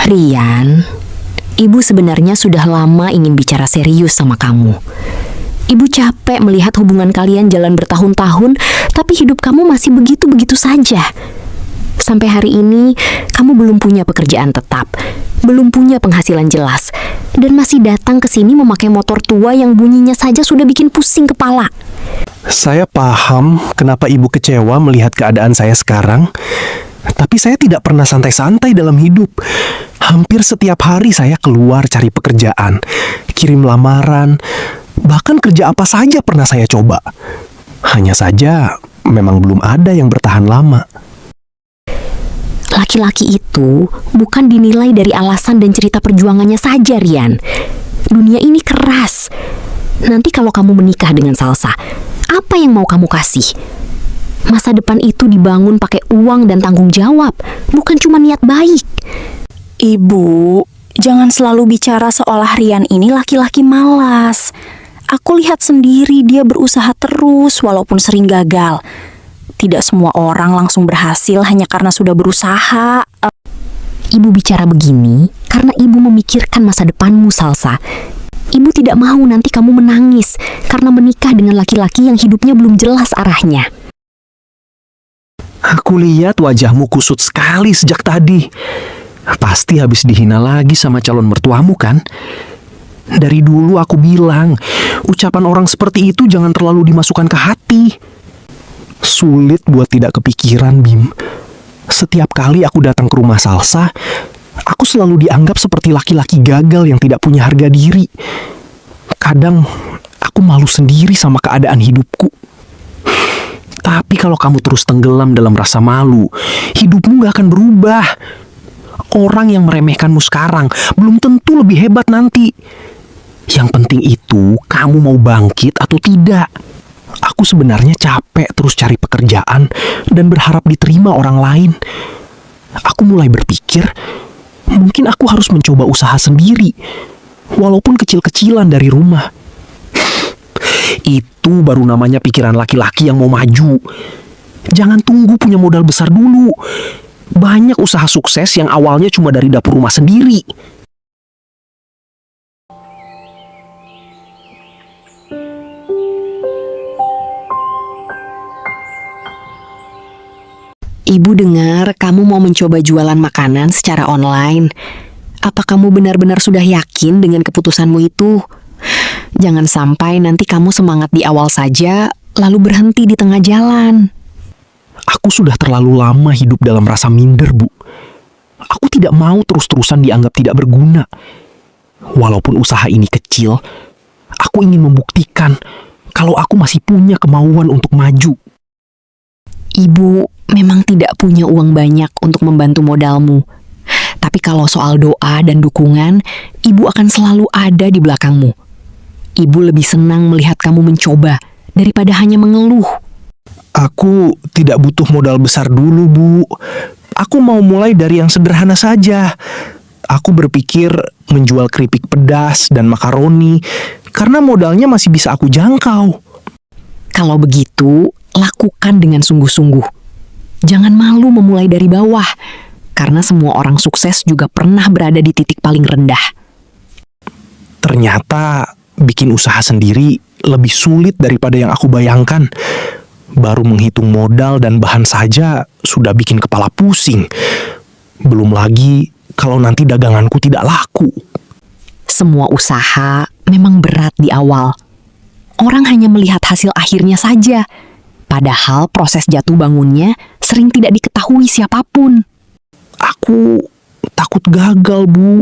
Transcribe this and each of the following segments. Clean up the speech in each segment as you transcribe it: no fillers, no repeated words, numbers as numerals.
Rian, ibu sebenarnya sudah lama ingin bicara serius sama kamu. Ibu capek melihat hubungan kalian jalan bertahun-tahun, tapi hidup kamu masih begitu-begitu saja. Sampai hari ini, kamu belum punya pekerjaan tetap, belum punya penghasilan jelas, dan masih datang ke sini memakai motor tua yang bunyinya saja sudah bikin pusing kepala. Saya paham kenapa ibu kecewa melihat keadaan saya sekarang, tapi saya tidak pernah santai-santai dalam hidup. Hampir setiap hari saya keluar cari pekerjaan, kirim lamaran, bahkan kerja apa saja pernah saya coba. Hanya saja, memang belum ada yang bertahan lama. Laki-laki itu bukan dinilai dari alasan dan cerita perjuangannya saja, Rian. Dunia ini keras. Nanti kalau kamu menikah dengan Salsa, apa yang mau kamu kasih? Masa depan itu dibangun pakai uang dan tanggung jawab, bukan cuma niat baik. Ibu, jangan selalu bicara seolah Rian ini laki-laki malas. Aku lihat sendiri dia berusaha terus walaupun sering gagal. Tidak semua orang langsung berhasil hanya karena sudah berusaha. Ibu bicara begini karena ibu memikirkan masa depanmu, Salsa. Ibu tidak mau nanti kamu menangis karena menikah dengan laki-laki yang hidupnya belum jelas arahnya. Aku lihat wajahmu kusut sekali sejak tadi. Pasti habis dihina lagi sama calon mertuamu kan? Dari dulu aku bilang, ucapan orang seperti itu jangan terlalu dimasukkan ke hati. Sulit buat tidak kepikiran, Bim. Setiap kali aku datang ke rumah Salsa, aku selalu dianggap seperti laki-laki gagal yang tidak punya harga diri. Kadang aku malu sendiri sama keadaan hidupku. Tapi kalau kamu terus tenggelam dalam rasa malu, hidupmu gak akan berubah. Orang yang meremehkanmu sekarang belum tentu lebih hebat nanti. Yang penting itu kamu mau bangkit atau tidak. Aku sebenarnya capek terus cari pekerjaan dan berharap diterima orang lain. Aku mulai berpikir, mungkin aku harus mencoba usaha sendiri, walaupun kecil-kecilan dari rumah. Itu baru namanya pikiran laki-laki yang mau maju. Jangan tunggu punya modal besar dulu. Banyak usaha sukses yang awalnya cuma dari dapur rumah sendiri. Ibu dengar kamu mau mencoba jualan makanan secara online. Apa kamu benar-benar sudah yakin dengan keputusanmu itu? Jangan sampai nanti kamu semangat di awal saja, lalu berhenti di tengah jalan. Aku sudah terlalu lama hidup dalam rasa minder, Bu. Aku tidak mau terus-terusan dianggap tidak berguna. Walaupun usaha ini kecil, aku ingin membuktikan kalau aku masih punya kemauan untuk maju. Ibu memang tidak punya uang banyak untuk membantu modalmu. Tapi kalau soal doa dan dukungan, ibu akan selalu ada di belakangmu. Ibu lebih senang melihat kamu mencoba daripada hanya mengeluh. Aku tidak butuh modal besar dulu, Bu. Aku mau mulai dari yang sederhana saja. Aku berpikir menjual keripik pedas dan makaroni karena modalnya masih bisa aku jangkau. Kalau begitu, lakukan dengan sungguh-sungguh. Jangan malu memulai dari bawah, karena semua orang sukses juga pernah berada di titik paling rendah. Ternyata bikin usaha sendiri lebih sulit daripada yang aku bayangkan. Baru menghitung modal dan bahan saja sudah bikin kepala pusing. Belum lagi kalau nanti daganganku tidak laku. Semua usaha memang berat di awal. Orang hanya melihat hasil akhirnya saja, padahal proses jatuh bangunnya sering tidak diketahui siapapun. Aku takut gagal, Bu.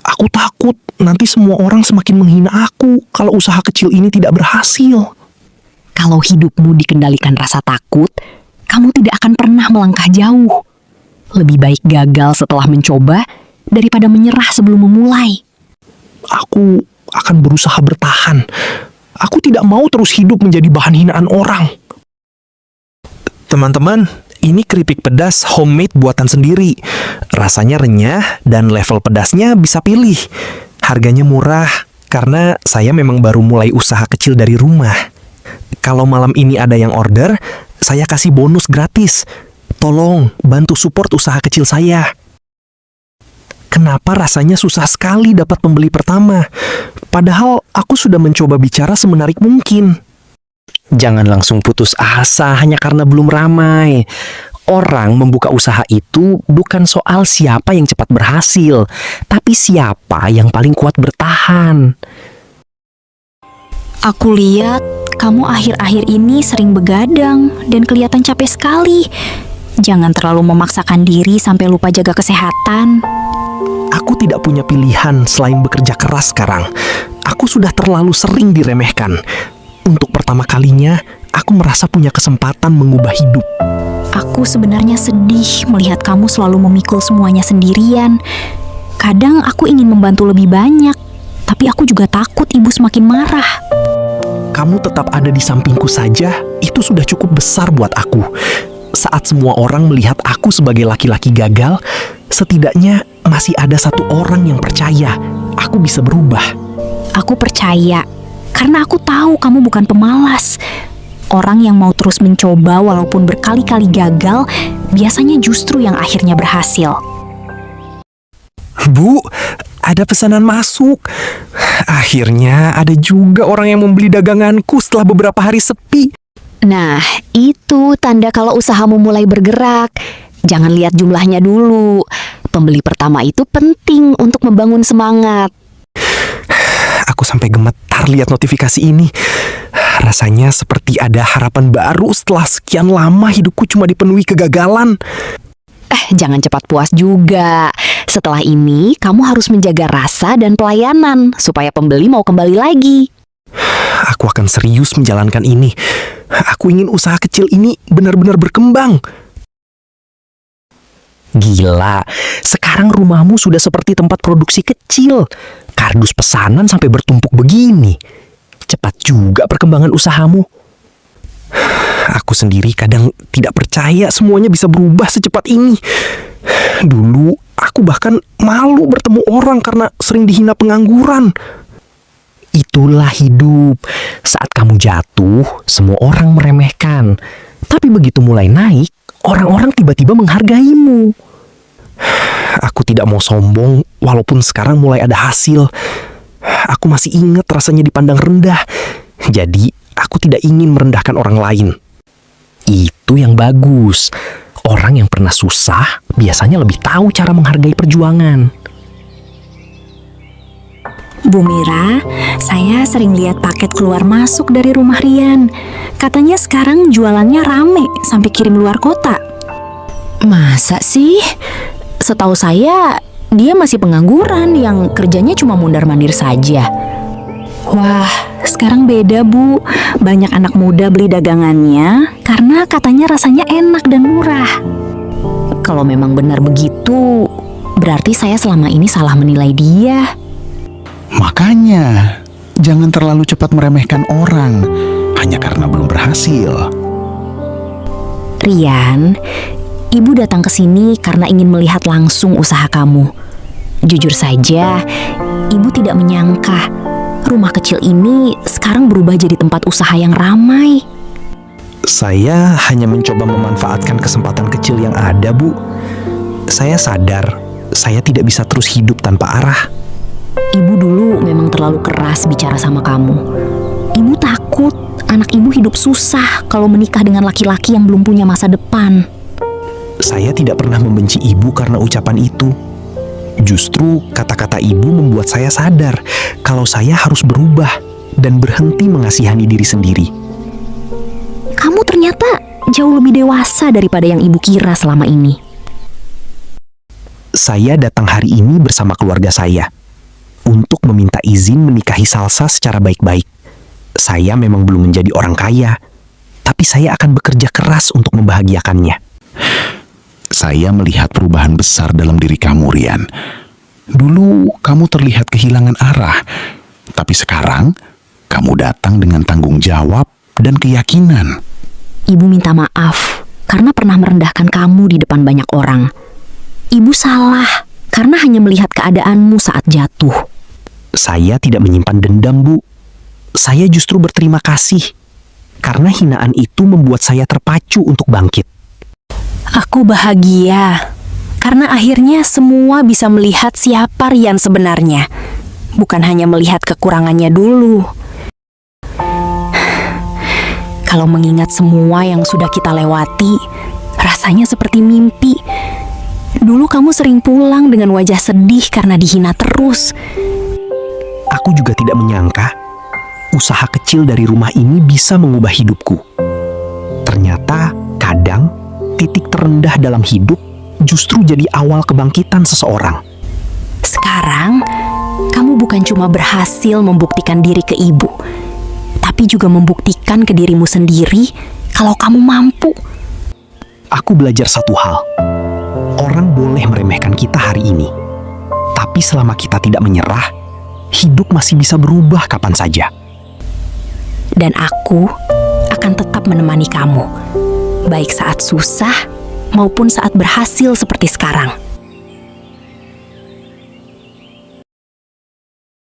Aku takut nanti semua orang semakin menghina aku kalau usaha kecil ini tidak berhasil. Kalau hidupmu dikendalikan rasa takut, kamu tidak akan pernah melangkah jauh. Lebih baik gagal setelah mencoba daripada menyerah sebelum memulai. Aku akan berusaha bertahan. Aku tidak mau terus hidup menjadi bahan hinaan orang. Teman-teman, ini keripik pedas homemade buatan sendiri. Rasanya renyah dan level pedasnya bisa pilih. Harganya murah karena saya memang baru mulai usaha kecil dari rumah. Kalau malam ini ada yang order, saya kasih bonus gratis. Tolong bantu support usaha kecil saya. kenapa rasanya susah sekali dapat pembeli pertama. Padahal aku sudah mencoba bicara semenarik mungkin. Jangan langsung putus asa hanya karena belum ramai. Orang membuka usaha itu bukan soal siapa yang cepat berhasil, tapi siapa yang paling kuat bertahan. Aku lihat kamu akhir-akhir ini sering begadang dan kelihatan capek sekali. Jangan terlalu memaksakan diri sampai lupa jaga kesehatan. Aku tidak punya pilihan selain bekerja keras sekarang. Aku sudah terlalu sering diremehkan. Untuk pertama kalinya, aku merasa punya kesempatan mengubah hidup. Aku sebenarnya sedih melihat kamu selalu memikul semuanya sendirian. Kadang aku ingin membantu lebih banyak, tapi aku juga takut ibu semakin marah. Kamu tetap ada di sampingku saja, itu sudah cukup besar buat aku. Saat semua orang melihat aku sebagai laki-laki gagal, setidaknya masih ada satu orang yang percaya aku bisa berubah. Aku percaya, karena aku tahu kamu bukan pemalas. Orang yang mau terus mencoba walaupun berkali-kali gagal, biasanya justru yang akhirnya berhasil. Bu, ada pesanan masuk. Akhirnya ada juga orang yang membeli daganganku setelah beberapa hari sepi. Nah, itu tanda kalau usahamu mulai bergerak. Jangan lihat jumlahnya dulu. Pembeli pertama itu penting untuk membangun semangat. Aku sampai gemetar lihat notifikasi ini. Rasanya seperti ada harapan baru setelah sekian lama hidupku cuma dipenuhi kegagalan. Jangan cepat puas juga. Setelah ini, kamu harus menjaga rasa dan pelayanan supaya pembeli mau kembali lagi. Aku akan serius menjalankan ini. Aku ingin usaha kecil ini benar-benar berkembang. Gila, sekarang rumahmu sudah seperti tempat produksi kecil. Kardus pesanan sampai bertumpuk begini. Cepat juga perkembangan usahamu. Aku sendiri kadang tidak percaya semuanya bisa berubah secepat ini. Dulu, aku bahkan malu bertemu orang karena sering dihina pengangguran. Itulah hidup. Saat kamu jatuh, semua orang meremehkan. Tapi begitu mulai naik, orang-orang tiba-tiba menghargaimu. Aku tidak mau sombong, walaupun sekarang mulai ada hasil. Aku masih ingat rasanya dipandang rendah. Jadi, aku tidak ingin merendahkan orang lain. Itu yang bagus. Orang yang pernah susah biasanya lebih tahu cara menghargai perjuangan. Bu Mira, saya sering lihat paket keluar masuk dari rumah Rian. Katanya sekarang jualannya rame sampai kirim luar kota. Masa sih? Setahu saya, dia masih pengangguran yang kerjanya cuma mondar-mandir saja. Wah, sekarang beda Bu. Banyak anak muda beli dagangannya karena katanya rasanya enak dan murah. Kalau memang benar begitu, berarti saya selama ini salah menilai dia. Makanya, jangan terlalu cepat meremehkan orang hanya karena belum berhasil. Rian, ibu datang ke sini karena ingin melihat langsung usaha kamu. Jujur saja, ibu tidak menyangka rumah kecil ini sekarang berubah jadi tempat usaha yang ramai. Saya hanya mencoba memanfaatkan kesempatan kecil yang ada, Bu. Saya sadar, saya tidak bisa terus hidup tanpa arah. Ibu dulu memang terlalu keras bicara sama kamu. Ibu takut anak ibu hidup susah kalau menikah dengan laki-laki yang belum punya masa depan. Saya tidak pernah membenci ibu karena ucapan itu. Justru kata-kata ibu membuat saya sadar kalau saya harus berubah dan berhenti mengasihani diri sendiri. Kamu ternyata jauh lebih dewasa daripada yang ibu kira selama ini. Saya datang hari ini bersama keluarga saya untuk meminta izin menikahi Salsa secara baik-baik. Saya memang belum menjadi orang kaya, tapi saya akan bekerja keras untuk membahagiakannya. Saya melihat perubahan besar dalam diri kamu, Rian. Dulu kamu terlihat kehilangan arah, tapi sekarang kamu datang dengan tanggung jawab dan keyakinan. Ibu minta maaf karena pernah merendahkan kamu di depan banyak orang. Ibu salah karena hanya melihat keadaanmu saat jatuh. Saya tidak menyimpan dendam, Bu. Saya justru berterima kasih karena hinaan itu membuat saya terpacu untuk bangkit. Aku bahagia Karena akhirnya semua bisa melihat siapa Rian sebenarnya, bukan hanya melihat kekurangannya dulu. Kalau mengingat semua yang sudah kita lewati, rasanya seperti mimpi. Dulu kamu sering pulang dengan wajah sedih karena dihina terus. Aku juga tidak menyangka usaha kecil dari rumah ini bisa mengubah hidupku. Ternyata kadang titik terendah dalam hidup justru jadi awal kebangkitan seseorang. Sekarang, kamu bukan cuma berhasil membuktikan diri ke ibu, tapi juga membuktikan ke dirimu sendiri kalau kamu mampu. Aku belajar satu hal. Orang boleh meremehkan kita hari ini, tapi selama kita tidak menyerah, hidup masih bisa berubah kapan saja. Dan aku akan tetap menemani kamu, baik saat susah maupun saat berhasil seperti sekarang.